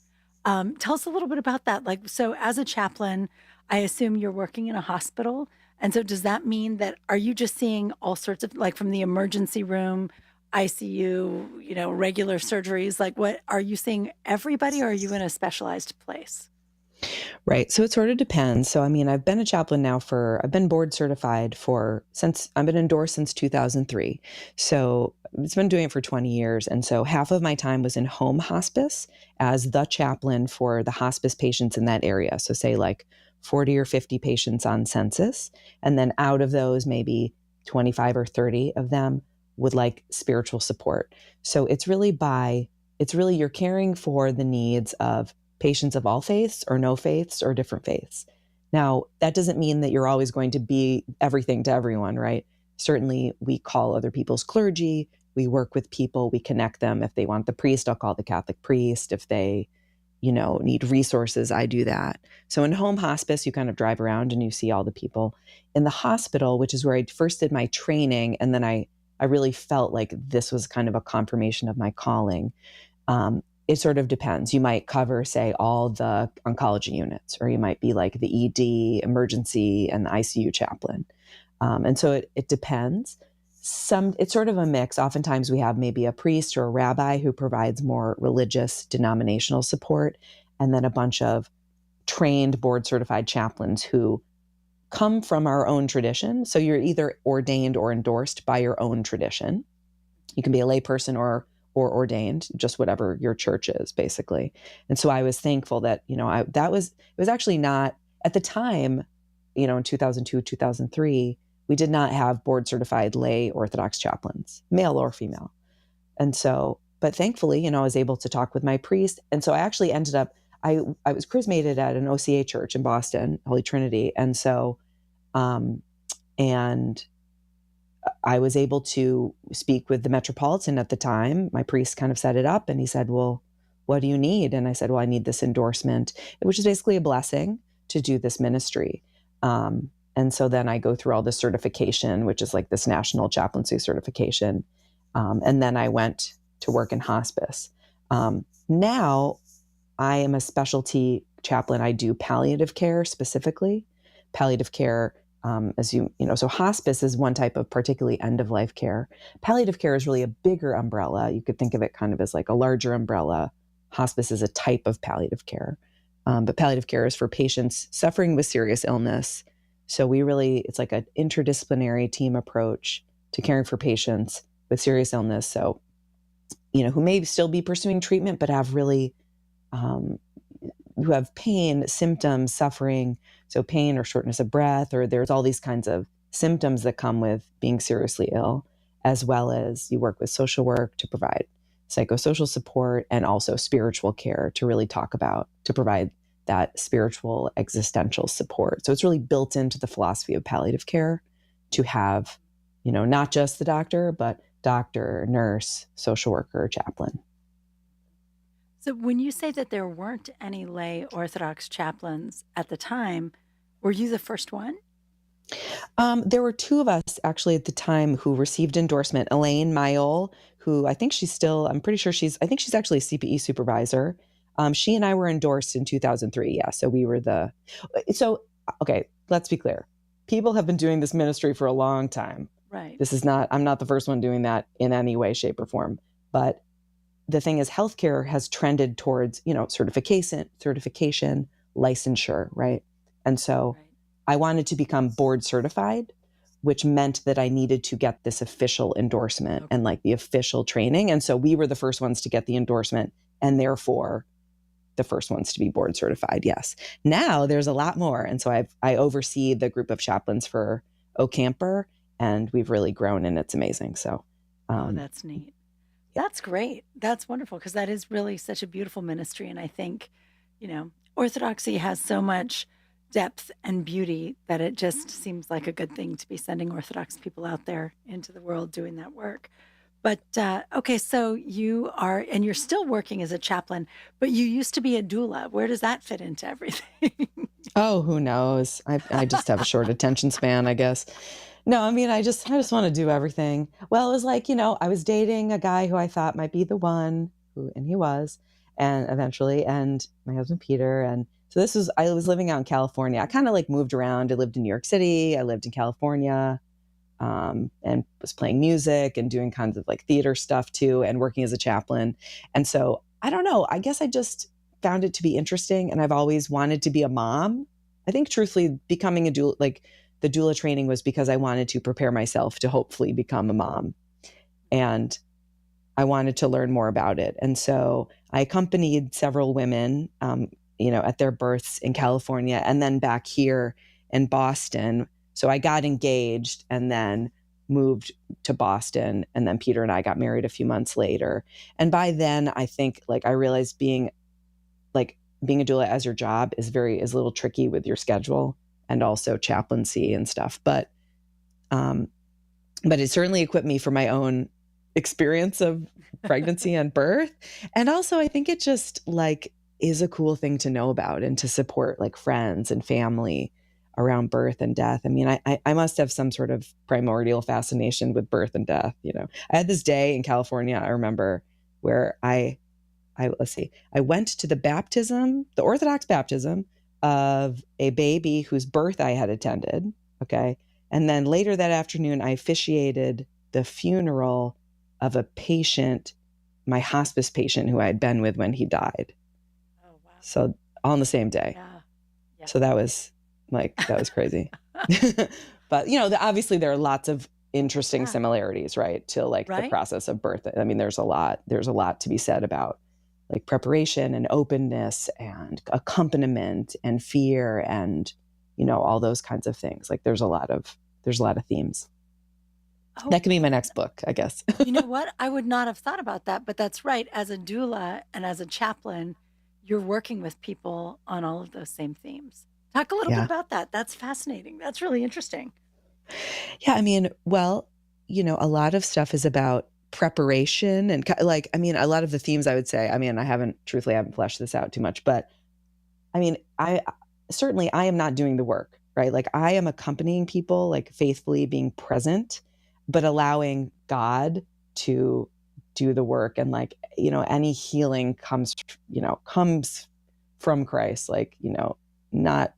Tell us a little bit about that. Like, so as a chaplain, I assume you're working in a hospital. And so does that mean that, are you just seeing all sorts of, like from the emergency room, ICU, regular surgeries? Like what, are you seeing everybody or are you in a specialized place? Right. So it sort of depends. So, I mean, I've been a chaplain now I've been board certified I've been endorsed since 2003. So it's been doing it for 20 years. And so half of my time was in home hospice as the chaplain for the hospice patients in that area. So say like 40 or 50 patients on census. And then out of those, maybe 25 or 30 of them would like spiritual support. So it's really you're caring for the needs of patients of all faiths or no faiths or different faiths. Now, that doesn't mean that you're always going to be everything to everyone, right? Certainly, we call other people's clergy. We work with people. We connect them. If they want the priest, I'll call the Catholic priest. If they, need resources, I do that. So in home hospice, you kind of drive around and you see all the people. In the hospital, which is where I first did my training, and then I really felt like this was kind of a confirmation of my calling. It sort of depends. You might cover, say, all the oncology units, or you might be like the ED, emergency, and the ICU chaplain. And so it depends. It's sort of a mix. Oftentimes we have maybe a priest or a rabbi who provides more religious denominational support, and then a bunch of trained board certified chaplains who come from our own tradition. So you're either ordained or endorsed by your own tradition. You can be a layperson or ordained, just whatever your church is, basically. And so I was thankful that, it was actually not at the time, in 2002, 2003, we did not have board certified lay Orthodox chaplains, male or female. And so, but thankfully, I was able to talk with my priest. And so I actually ended up, I was chrismated at an OCA church in Boston, Holy Trinity. And so, and I was able to speak with the Metropolitan at the time. My priest kind of set it up and he said, well, what do you need? And I said, well, I need this endorsement, which is basically a blessing to do this ministry. And so then I go through all the certification, which is like this national chaplaincy certification. And then I went to work in hospice. Now I am a specialty chaplain. I do palliative care specifically. Palliative care, as so hospice is one type of particularly end-of-life care. Palliative care is really a bigger umbrella. You could think of it kind of as like a larger umbrella. Hospice is a type of palliative care. But palliative care is for patients suffering with serious illness. So it's like an interdisciplinary team approach to caring for patients with serious illness. So, who may still be pursuing treatment, but have really, who have pain, symptoms, suffering. So pain or shortness of breath, or there's all these kinds of symptoms that come with being seriously ill, as well as you work with social work to provide psychosocial support and also spiritual care to provide that spiritual existential support. So it's really built into the philosophy of palliative care to have, not just the doctor, but doctor, nurse, social worker, chaplain. So when you say that there weren't any lay Orthodox chaplains at the time, were you the first one? There were two of us actually at the time who received endorsement. Elaine Mayol, who I think she's actually a CPE supervisor. She and I were endorsed in 2003. Yeah. So we were okay, let's be clear. People have been doing this ministry for a long time. Right. I'm not the first one doing that in any way, shape, or form. But the thing is, healthcare has trended towards, certification, licensure, right? And so I wanted to become board certified, which meant that I needed to get this official endorsement and like the official training. And so we were the first ones to get the endorsement and therefore the first ones to be board certified. Yes. Now there's a lot more. And so I oversee the group of chaplains for Ocamper, and we've really grown and it's amazing. So that's neat. That's great. That's wonderful, because that is really such a beautiful ministry. And I think, Orthodoxy has so much, depth and beauty that it just seems like a good thing to be sending Orthodox people out there into the world doing that work. But okay, so you are, and you're still working as a chaplain, but you used to be a doula. Where does that fit into everything? Oh, who knows? I just have a short attention span, I guess. No, I mean, I just want to do everything. Well, it was like, I was dating a guy who I thought might be the one, and he was, and eventually, and my husband Peter, and so I was living out in California. I kind of like moved around. I lived in New York City. I lived in California, and was playing music and doing kinds of like theater stuff too, and working as a chaplain. And so I don't know. I guess I just found it to be interesting, and I've always wanted to be a mom. I think truthfully, becoming a doula, like the doula training, was because I wanted to prepare myself to hopefully become a mom, and I wanted to learn more about it. And so I accompanied several women, at their births in California, and then back here in Boston. So I got engaged and then moved to Boston, and then Peter and I got married a few months later. And by then, I think like I realized being a doula as your job is a little tricky with your schedule and also chaplaincy and stuff. But it certainly equipped me for my own experience of pregnancy and birth. And also I think it just like is a cool thing to know about and to support like friends and family around birth and death. I mean, I must have some sort of primordial fascination with birth and death. I had this day in California, I remember, where I went to the Orthodox baptism of a baby whose birth I had attended. Okay. And then later that afternoon, I officiated the funeral of a patient, my hospice patient who I had been with when he died. Oh, wow. So all on the same day. Yeah. So that was crazy. But, obviously there are lots of interesting similarities, right? To like the process of birth. I mean, there's a lot to be said about like preparation and openness and accompaniment and fear and, all those kinds of things. Like there's a lot of themes. Oh, that could be my next book, I guess. You know what? I would not have thought about that, but that's right. As a doula and as a chaplain, you're working with people on all of those same themes. Talk a little bit about that. That's fascinating. That's really interesting. Yeah. I mean, well, a lot of stuff is about preparation and like, I mean, a lot of the themes I would say, I mean, I haven't fleshed this out too much, but I mean, I am not doing the work, right? Like I am accompanying people, like faithfully being present, but allowing God to do the work. And like, any healing comes from Christ, like, not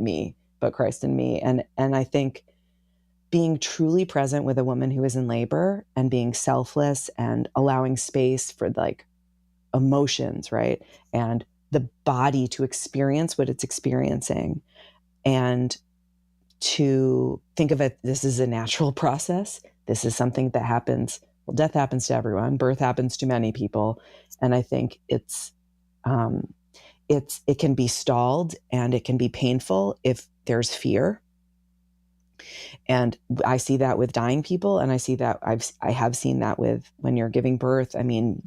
me, but Christ in me. And I think being truly present with a woman who is in labor and being selfless and allowing space for like emotions, right? And the body to experience what it's experiencing and to think of it, this is a natural process. This is something that happens. Well, death happens to everyone. Birth happens to many people. And I think it can be stalled and it can be painful if there's fear. And I see that with dying people. And I see that I have seen that with when you're giving birth. I mean,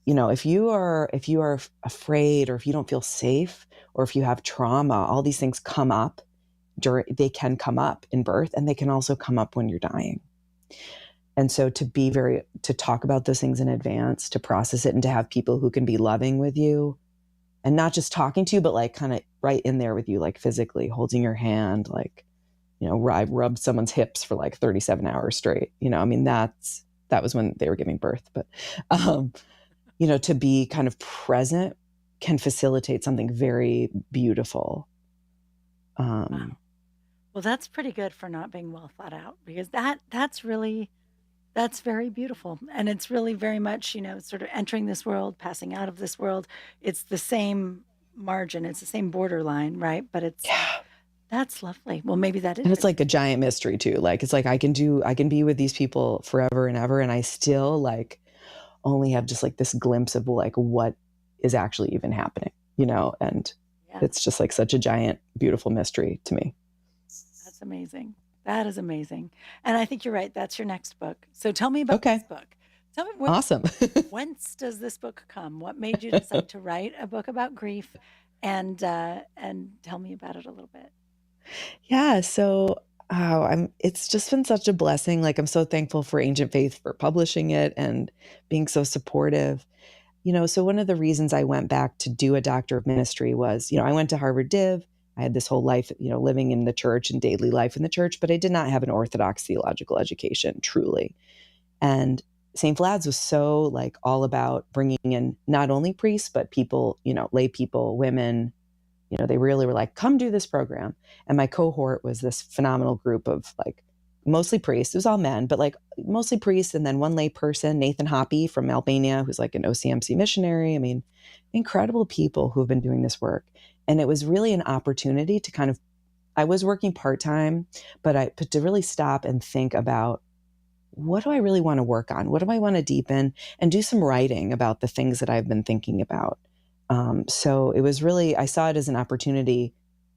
if you are afraid or if you don't feel safe or if you have trauma, all these things come up they can come up in birth and they can also come up when you're dying. And so to talk about those things in advance, to process it and to have people who can be loving with you and not just talking to you, but like kind of right in there with you, like physically holding your hand, like, I rubbed someone's hips for like 37 hours straight. I mean, that was when they were giving birth, but, to be kind of present can facilitate something very beautiful. Wow. Well, that's pretty good for not being well thought out, because that's very beautiful. And it's really very much, sort of entering this world, passing out of this world. It's the same margin. It's the same borderline, right? But that's lovely. Well, maybe that is. And it's like a giant mystery too. Like, it's like I can be with these people forever and ever. And I still like only have just like this glimpse of like what is actually even happening, and it's just like such a giant, beautiful mystery to me. That's amazing. That is amazing. And I think you're right. That's your next book. So tell me about this book. Tell me awesome. Whence does this book come? What made you decide to write a book about grief? and tell me about it a little bit. Yeah. So, it's just been such a blessing. Like, I'm so thankful for Ancient Faith for publishing it and being so supportive. So one of the reasons I went back to do a doctor of ministry was, I went to Harvard Div. I had this whole life, living in the church and daily life in the church, but I did not have an Orthodox theological education, truly. And St. Vlad's was so like all about bringing in not only priests, but people, lay people, women, they really were like, come do this program. And my cohort was this phenomenal group of like mostly priests. It was all men, but like mostly priests. And then one lay person, Nathan Hoppy from Albania, who's like an OCMC missionary. I mean, incredible people who have been doing this work. And it was really an opportunity to kind of, I was working part-time, but to really stop and think about, what do I really want to work on? What do I want to deepen and do some writing about the things that I've been thinking about? So it was really, I saw it as an opportunity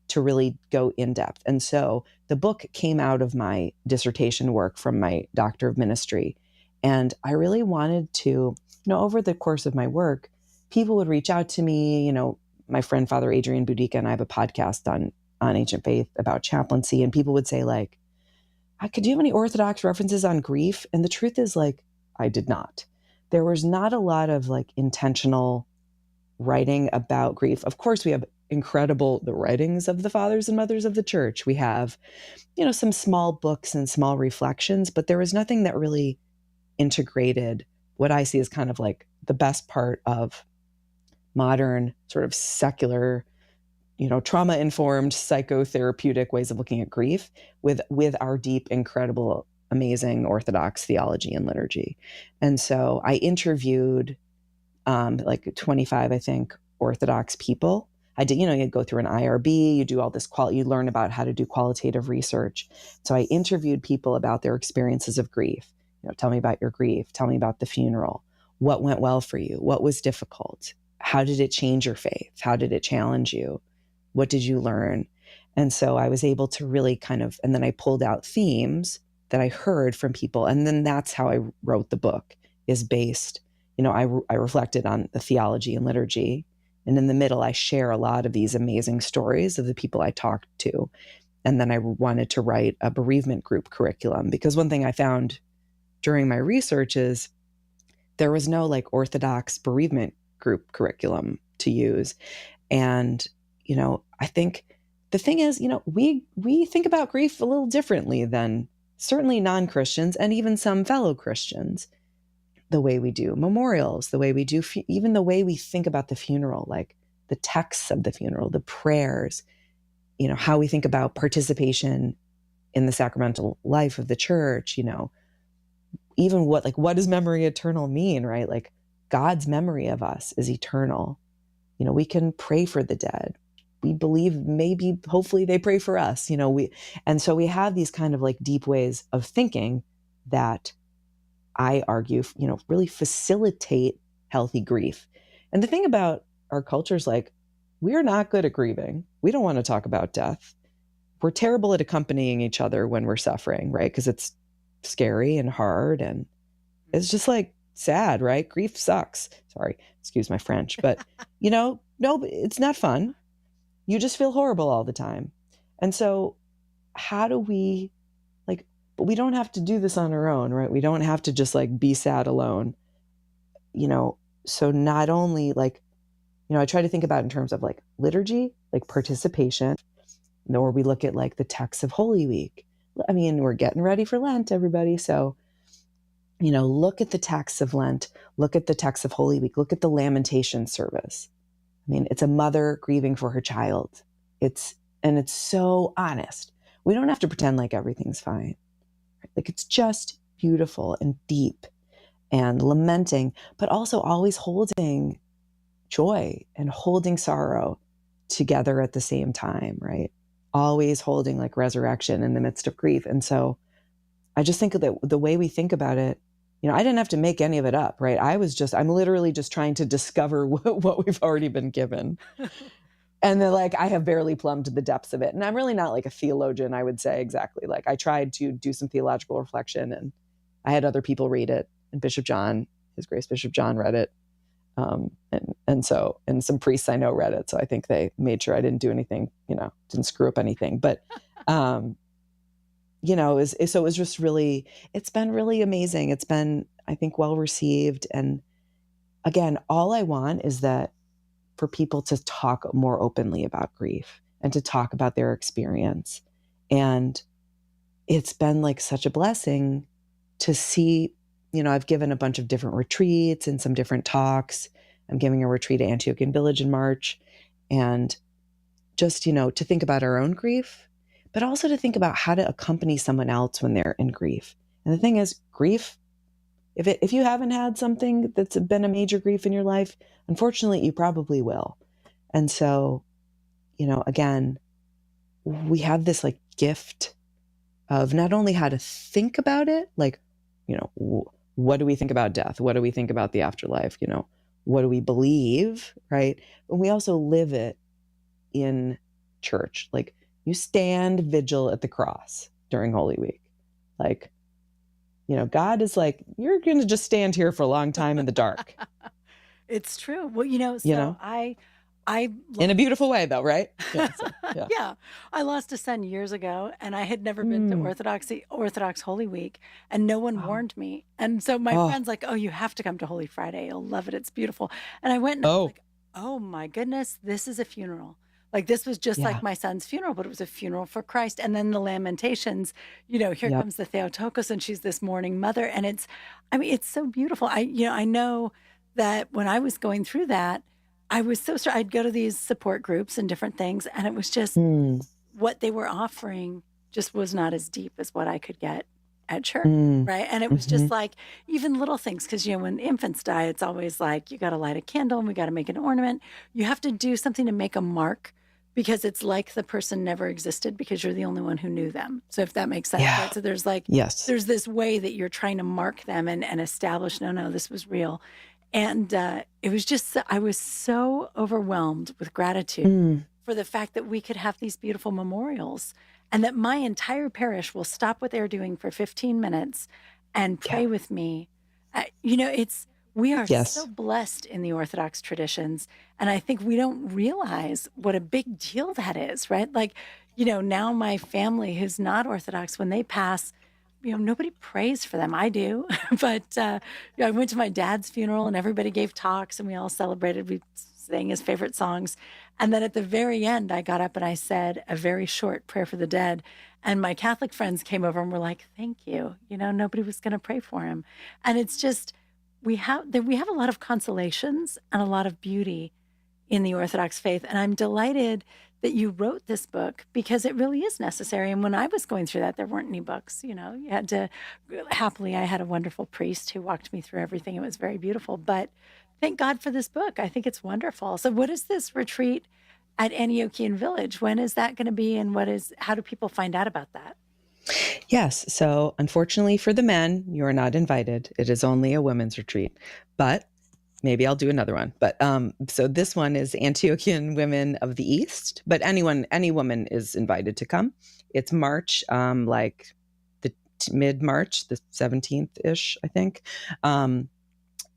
to really go in depth. And so the book came out of my dissertation work from my doctor of ministry. And I really wanted to, over the course of my work, people would reach out to me, my friend, Father Adrian Boudica, and I have a podcast on Ancient Faith about chaplaincy. And people would say like, do you have any Orthodox references on grief? And the truth is like, I did not. There was not a lot of like intentional writing about grief. Of course, we have the writings of the fathers and mothers of the church. We have, some small books and small reflections, but there was nothing that really integrated what I see as kind of like the best part of modern sort of secular, trauma-informed psychotherapeutic ways of looking at grief with our deep, incredible, amazing Orthodox theology and liturgy. And so I interviewed like 25, I think, Orthodox people. I did, you go through an IRB, you do all this you learn about how to do qualitative research. So I interviewed people about their experiences of grief. Tell me about your grief. Tell me about the funeral. What went well for you? What was difficult? How did it change your faith? How did it challenge you? What did you learn? And so I was able to really and then I pulled out themes that I heard from people. And then that's how I wrote the book, is based, I reflected on the theology and liturgy. And in the middle, I share a lot of these amazing stories of the people I talked to. And then I wanted to write a bereavement group curriculum, because one thing I found during my research is there was no like Orthodox bereavement group curriculum to use. And, I think the thing is, we think about grief a little differently than certainly non-Christians and even some fellow Christians. The way we do memorials, the way we do, even the way we think about the funeral, like the texts of the funeral, the prayers, how we think about participation in the sacramental life of the church, even what does memory eternal mean, right? Like God's memory of us is eternal. We can pray for the dead. We believe maybe, hopefully they pray for us, and so we have these kind of like deep ways of thinking that I argue, really facilitate healthy grief. And the thing about our culture is like, we're not good at grieving. We don't want to talk about death. We're terrible at accompanying each other when we're suffering, right? Because it's scary and hard and it's just like sad, right? Grief sucks. Sorry, excuse my French, but no, it's not fun. You just feel horrible all the time. And so how do we but we don't have to do this on our own, right? We don't have to just like be sad alone, so not only like, I try to think about it in terms of like liturgy, like participation, or we look at like the texts of Holy Week. I mean, we're getting ready for Lent, everybody. So, look at the texts of Lent, look at the texts of Holy Week, look at the lamentation service. I mean, it's a mother grieving for her child. It's so honest. We don't have to pretend like everything's fine. Like it's just beautiful and deep and lamenting, but also always holding joy and holding sorrow together at the same time, right? Always holding like resurrection in the midst of grief. And so I just think that the way we think about it, I didn't have to make any of it up, right? I'm literally just trying to discover what we've already been given. And then like, I have barely plumbed the depths of it. And I'm really not like a theologian, I would say exactly. Like I tried to do some theological reflection and I had other people read it. And Bishop John, His Grace Bishop John read it. And some priests I know read it. So I think they made sure I didn't do anything, didn't screw up anything. But, so it was just it's been really amazing. It's been, I think, well received. And again, all I want is that for people to talk more openly about grief and to talk about their experience. And it's been like such a blessing to see, I've given a bunch of different retreats and some different talks. I'm giving a retreat at Antiochian Village in March. And just, to think about our own grief, but also to think about how to accompany someone else when they're in grief. And the thing is, grief, if you haven't had something that's been a major grief in your life, unfortunately, you probably will. And so, again, we have this like gift of not only how to think about it, like, what do we think about death? What do we think about the afterlife? What do we believe, right? But we also live it in church. Like, you stand vigil at the cross during Holy Week. Like, God is like, you're going to just stand here for a long time in the dark. It's true. Well, I in a beautiful way, though, right? Yeah, yeah. I lost a son years ago, and I had never been to Orthodox Holy Week, and no one warned me. And so my friend's like, "Oh, you have to come to Holy Friday. You'll love it. It's beautiful." And I went, and I was like, "Oh my goodness, this is a funeral. Like, this was just like my son's funeral, but it was a funeral for Christ." And then the Lamentations, here comes the Theotokos, and she's this mourning mother, and it's so beautiful. I know that when I was going through that, I was so sorry. I'd go to these support groups and different things, and it was just what they were offering just was not as deep as what I could get at church, right? And it was just like even little things, because when infants die, it's always like you got to light a candle and we got to make an ornament. You have to do something to make a mark, because it's like the person never existed because you're the only one who knew them. So if that makes sense, right? So there's there's this way that you're trying to mark them and establish, no, this was real. And it was just, I was so overwhelmed with gratitude for the fact that we could have these beautiful memorials, and that my entire parish will stop what they're doing for 15 minutes and pray with me. We are so blessed in the Orthodox traditions. And I think we don't realize what a big deal that is, right? Like, now my family who's not Orthodox, when they pass, nobody prays for them. I do. But I went to my dad's funeral, and everybody gave talks, and we all celebrated. We sang his favorite songs. And then at the very end, I got up and I said a very short prayer for the dead. And my Catholic friends came over and were like, "Thank you." Nobody was going to pray for him. And it's just, we have a lot of consolations and a lot of beauty in the Orthodox faith. And I'm delighted that you wrote this book, because it really is necessary. And when I was going through that, there weren't any books, you had to, happily, I had a wonderful priest who walked me through everything. It was very beautiful, but thank God for this book. I think it's wonderful. So what is this retreat at Antiochian Village? When is that going to be? And how do people find out about that? Yes. So unfortunately for the men, you are not invited. It is only a women's retreat, but maybe I'll do another one. But so this one is Antiochian Women of the East, but any woman is invited to come. It's March, like the mid-March, the 17th-ish, I think.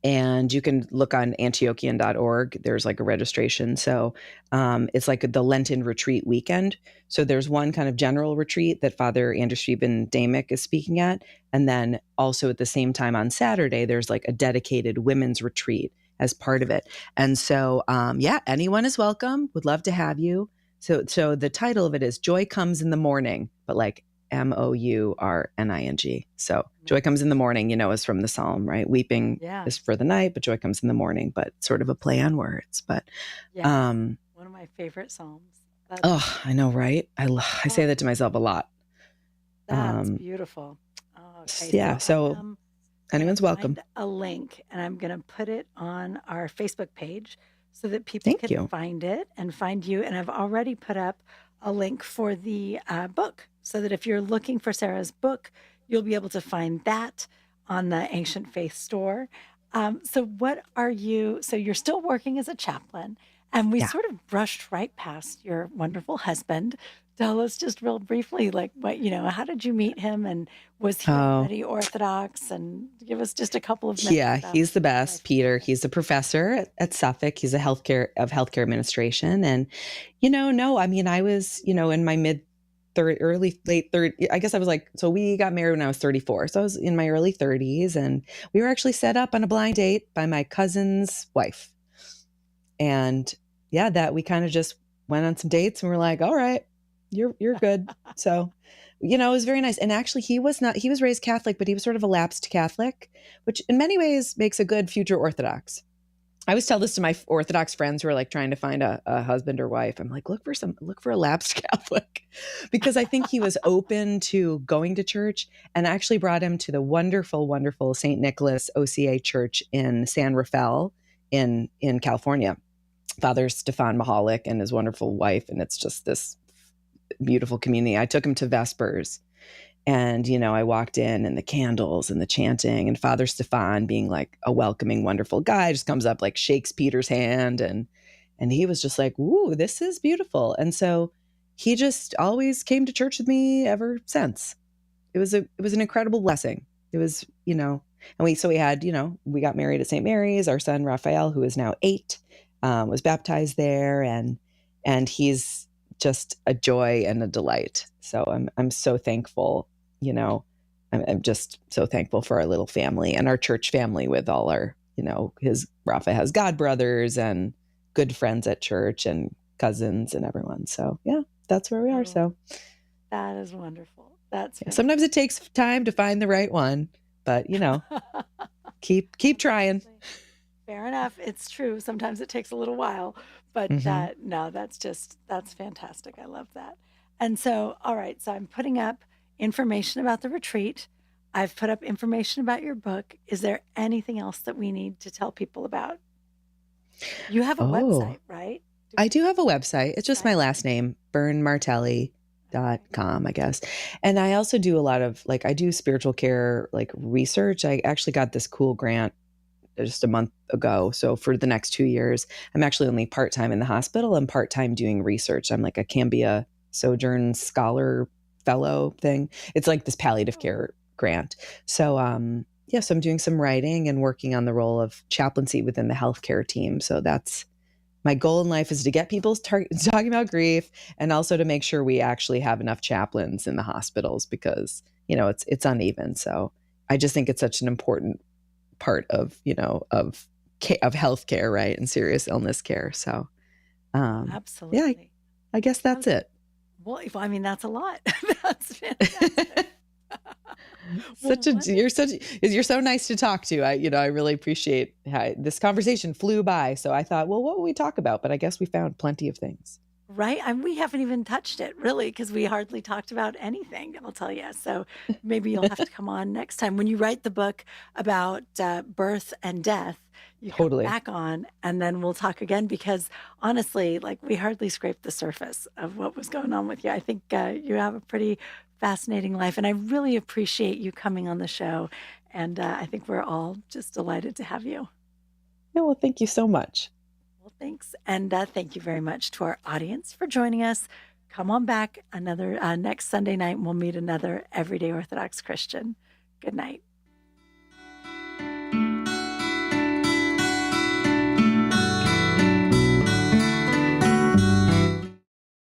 And you can look on antiochian.org. There's like a registration. So it's like the Lenten retreat weekend. So there's one kind of general retreat that Father Anders Damick is speaking at. And then also at the same time on Saturday, there's like a dedicated women's retreat as part of it. And so, anyone is welcome. Would love to have you. So the title of it is Joy Comes in the Morning, but like Mourning. So joy comes in the morning, is from the Psalm, right? Weeping is for the night, but joy comes in the morning, but sort of a play on words. But one of my favorite Psalms. I know, right? I say that to myself a lot. That's beautiful. Okay, so anyone's welcome. A link, and I'm going to put it on our Facebook page so that people can find it and find you. And I've already put up a link for the book, so that if you're looking for Sarah's book, you'll be able to find that on the Ancient Faith store. So you're still working as a chaplain, and we sort of brushed right past your wonderful husband. tell us just real briefly, like how did you meet him, and was he Oh, already Orthodox? And give us just a couple of minutes yeah, about he's the your best, life. Peter. He's a professor at Suffolk. He's a healthcare administration. And, no, I mean, I was, in my late 30s. I guess I was like, so we got married when I was 34. So I was in my early 30s, and we were actually set up on a blind date by my cousin's wife. And yeah, that we kind of just went on some dates and we're like, all right, you're good. So, it was very nice. And actually he was raised Catholic, but he was sort of a lapsed Catholic, which in many ways makes a good future Orthodox. I always tell this to my Orthodox friends who are like trying to find a husband or wife. I'm like, look for a lapsed Catholic, because I think he was open to going to church, and I actually brought him to the wonderful, wonderful St. Nicholas OCA church in San Rafael in California. Father Stefan Mahalik and his wonderful wife. And it's just this beautiful community. I took him to Vespers, and, I walked in, and the candles and the chanting, and Father Stefan, being like a welcoming, wonderful guy, just comes up, like shakes Peter's hand. And he was just like, ooh, this is beautiful. And so he just always came to church with me ever since. It was an incredible blessing. It was, and we had, we got married at St. Mary's. Our son, Rafael, who is now 8, was baptized there, and he's just a joy and a delight. So I'm so thankful, I'm just so thankful for our little family and our church family with all our, Rafa has god brothers and good friends at church and cousins and everyone. So yeah, that's where we are. So that is wonderful. That's sometimes it takes time to find the right one, but keep trying. Fair enough. It's true. Sometimes it takes a little while, but that's fantastic. I love that. And so, all right. So I'm putting up information about the retreat. I've put up information about your book. Is there anything else that we need to tell people about? You have a website, right? I do have a website. It's just my last name, Byrne-Martelli.com, I guess. And I also do a lot of I do spiritual care, research. I actually got this cool grant just a month ago. So for the next 2 years, I'm actually only part-time in the hospital and part-time doing research. I'm like a Cambia Sojourn Scholar Fellow thing. It's like this palliative care grant. So, so I'm doing some writing and working on the role of chaplaincy within the healthcare team. So that's my goal in life, is to get people talking about grief, and also to make sure we actually have enough chaplains in the hospitals, because, it's uneven. So I just think it's such an important part of healthcare, right, and serious illness care. So absolutely, yeah, I guess that's it. Well, I mean, that's a lot. That's fantastic. You're so nice to talk to. I really appreciate how this conversation flew by. So I thought, well, what will we talk about? But I guess we found plenty of things. Right. And we haven't even touched it, really, because we hardly talked about anything, I'll tell you. So maybe you'll have to come on next time. When you write the book about birth and death, you Totally. come back on, and then we'll talk again, because honestly, we hardly scraped the surface of what was going on with you. I think you have a pretty fascinating life, and I really appreciate you coming on the show. And I think we're all just delighted to have you. Yeah, well, thank you so much. Well, thanks. And thank you very much to our audience for joining us. Come on back another next Sunday night, and we'll meet another everyday Orthodox Christian. Good night.